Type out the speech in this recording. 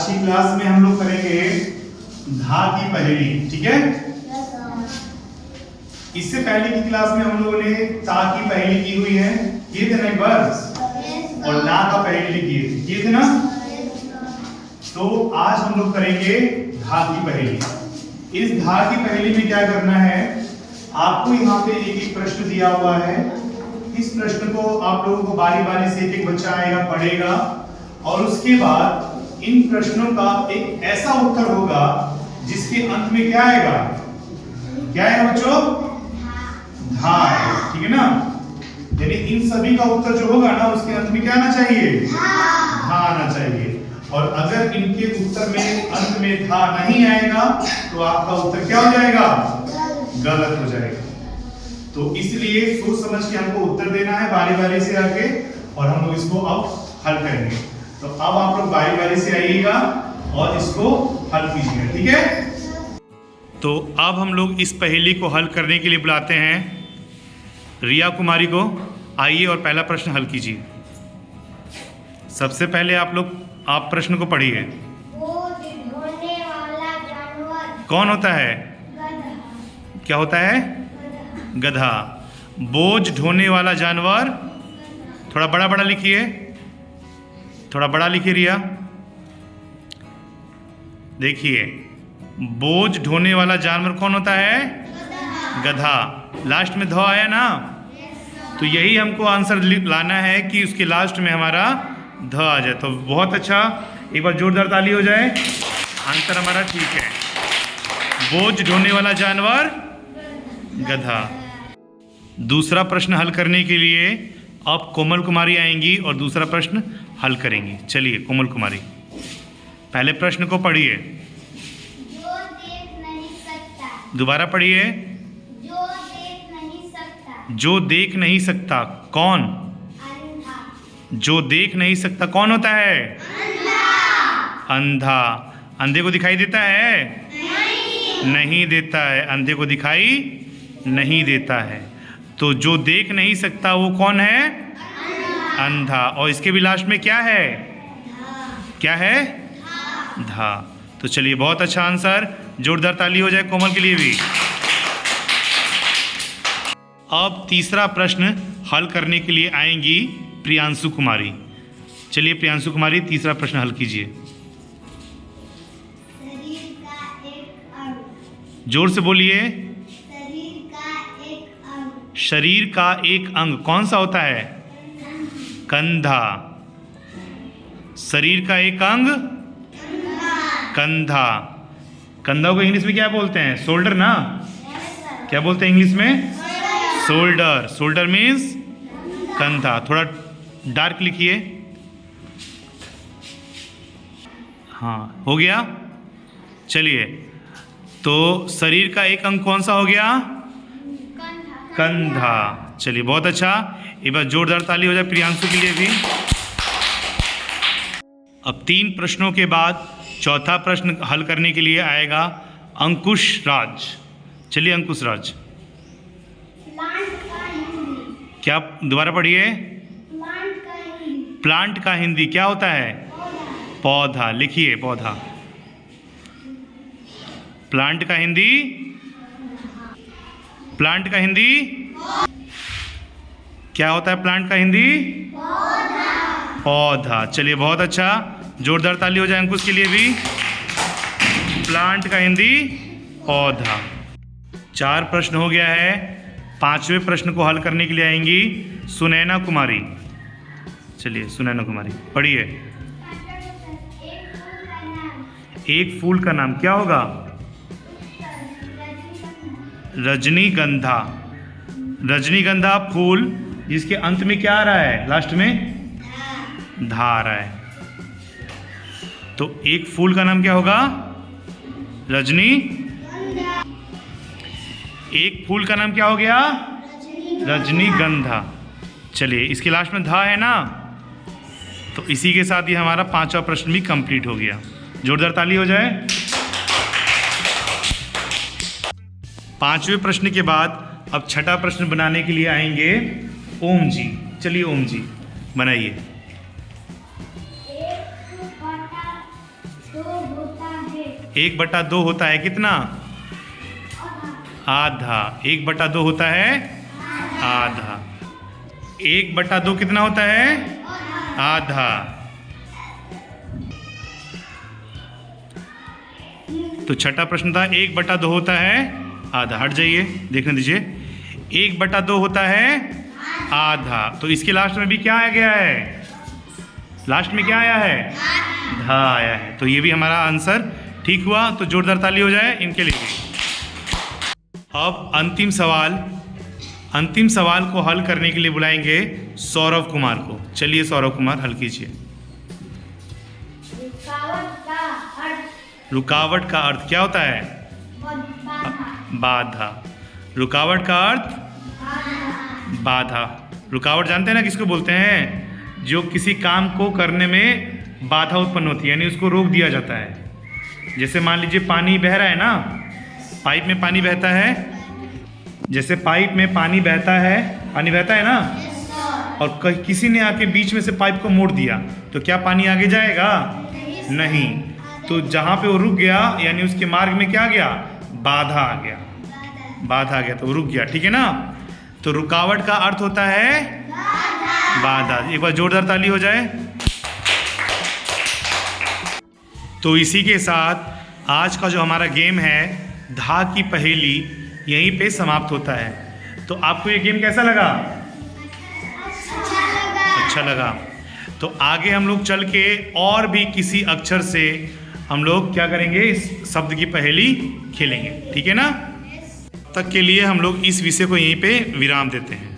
आज की क्लास में हम लोग करेंगे धा की पहेली, ठीक है। इससे पहले की क्लास में हम लोगों ने ता की पहेली की हुई है, किए थे ना एक बार, और ना का पहेली किए थे ना। तो आज हम लोग करेंगे धा की पहेली। इस धा की पहेली में क्या करना है, आपको यहाँ पे एक एक प्रश्न दिया हुआ है। इस प्रश्न को आप लोगों को बारी बारी से एक एक बच्चा आएगा, पढ़ेगा, और उसके बाद इन प्रश्नों का एक ऐसा उत्तर होगा जिसके अंत में क्या आएगा, क्या आएगा बच्चों, धा आएगा, ठीक है ना। यानी इन सभी का उत्तर जो होगा ना, उसके अंत में क्या आना चाहिए, धा आना चाहिए। और अगर इनके उत्तर में अंत में धा नहीं आएगा तो आपका उत्तर क्या हो जाएगा, गलत हो जाएगा। तो इसलिए सोच समझ के हमको उत्तर देना है बारी बारी से आके, और हम लोग इसको अब हल करेंगे। तो अब आप लोग बारी बारी से आइएगा और इसको हल कीजिएगा, ठीक है। तो अब हम लोग इस पहेली को हल करने के लिए बुलाते हैं रिया कुमारी को। आइए और पहला प्रश्न हल कीजिए। सबसे पहले आप प्रश्न को पढ़िए। ढोने वाला जानवर कौन होता है, गधा। क्या होता है, गधा। बोझ ढोने वाला जानवर, थोड़ा बड़ा बड़ा लिखिए, थोड़ा बड़ा लिखिए रिया। देखिए, बोझ ढोने वाला जानवर कौन होता है, गधा। लास्ट में ध आया ना, तो यही हमको आंसर लाना है कि उसके लास्ट में हमारा ध आ जाए। तो बहुत अच्छा, एक बार जोरदार ताली हो जाए। आंसर हमारा ठीक है, बोझ ढोने वाला जानवर गधा। दूसरा प्रश्न हल करने के लिए अब कोमल कुमारी आएंगी और दूसरा प्रश्न हल करेंगी। चलिए कोमल कुमारी, पहले प्रश्न को पढ़िए। जो देख नहीं सकता, दोबारा पढ़िए। जो देख नहीं सकता, जो देख नहीं सकता कौन, अंधा। जो देख नहीं सकता कौन होता है, अंधा। अंधे को दिखाई देता है, नहीं देता है, अंधे को दिखाई नहीं देता है। तो जो देख नहीं सकता वो कौन है, अंधा। और इसके भी लास्ट में क्या है, क्या है, धा। तो चलिए बहुत अच्छा आंसर, जोरदार ताली हो जाए कोमल के लिए भी। अब तीसरा प्रश्न हल करने के लिए आएंगी प्रियांशु कुमारी। चलिए प्रियांशु कुमारी, तीसरा प्रश्न हल कीजिए। शरीर का एक अंग, जोर से बोलिए। शरीर का एक अंग, शरीर का एक अंग कौन सा होता है, कंधा। शरीर का एक अंग कंधा। कंधा को इंग्लिश में क्या बोलते हैं, शोल्डर ना, क्या बोलते हैं इंग्लिश में, शोल्डर। शोल्डर मीन्स कंधा। थोड़ा डार्क लिखिए। हाँ, हो गया। चलिए, तो शरीर का एक अंग कौन सा हो गया, कंधा। चलिए बहुत अच्छा, एक बार जोरदार ताली हो जाए प्रियांशु के लिए भी। अब 3 प्रश्नों के बाद चौथा प्रश्न हल करने के लिए आएगा अंकुश राज। चलिए अंकुश राज, प्लांट का हिंदी, क्या, दोबारा पढ़िए। प्लांट का हिंदी, प्लांट का हिंदी क्या होता है, पौधा। लिखिए पौधा। प्लांट का हिंदी, प्लांट का हिंदी क्या होता है, प्लांट का हिंदी पौधा। चलिए बहुत अच्छा, जोरदार ताली हो जाए अंकुश के लिए भी। प्लांट का हिंदी पौधा। 4 प्रश्न हो गया है। 5वें प्रश्न को हल करने के लिए आएंगी सुनैना कुमारी। चलिए सुनैना कुमारी पढ़िए। एक फूल का नाम क्या होगा, रजनीगंधा। रजनीगंधा फूल जिसके अंत में क्या आ रहा है, लास्ट में धा आ रहा है। तो एक फूल का नाम क्या होगा, रजनी। एक फूल का नाम क्या हो गया, रजनीगंधा। चलिए इसके लास्ट में धा है ना, तो इसी के साथ ही हमारा 5वां प्रश्न भी कंप्लीट हो गया। जोरदार ताली हो जाए। 5वें प्रश्न के बाद अब 6ठा प्रश्न बनाने के लिए आएंगे ओम जी। चलिए ओम जी बनाइए। दो होता है 1/2 होता है कितना? आधा। 1/2 होता है आधा। 1/2 कितना होता है? आधा। तो छठा प्रश्न था 1/2 होता है आधा। हट जाइए, देखने दीजिए। 1/2 होता है आधा। तो इसके लास्ट में भी क्या आ गया है? लास्ट में क्या आया है? धा आया है। तो ये भी हमारा आंसर ठीक हुआ। तो जोरदार ताली हो जाए इनके लिए। अब अंतिम सवाल को हल करने के लिए बुलाएंगे सौरव कुमार को। चलिए सौरव कुमार, हल कीजिए। रुकावट का अर्थ क्या होता है? बाधा। रुकावट का अर्थ बाधा। रुकावट जानते हैं ना किसको बोलते हैं? जो किसी काम को करने में बाधा उत्पन्न होती है, यानी उसको रोक दिया जाता है। जैसे मान लीजिए पानी बह रहा है ना, पाइप में पानी बहता है। जैसे पाइप में पानी बहता है ना, और किसी ने आके बीच में से पाइप को मोड़ दिया, तो क्या पानी आगे जाएगा? नहीं। तो जहाँ पे वो रुक गया, यानी उसके मार्ग में क्या आ गया? बाधा आ गया। बाधा आ गया तो वो रुक गया। ठीक है ना? तो रुकावट का अर्थ होता है बाधा। एक बार जोरदार ताली हो जाए। तो इसी के साथ आज का जो हमारा गेम है धा की पहेली यहीं पे समाप्त होता है। तो आपको ये गेम कैसा लगा? अच्छा लगा। तो आगे हम लोग चल के और भी किसी अक्षर से हम लोग क्या करेंगे? इस शब्द की पहेली खेलेंगे। ठीक है ना? तब तक के लिए हम लोग इस विषय को यहीं पे विराम देते हैं।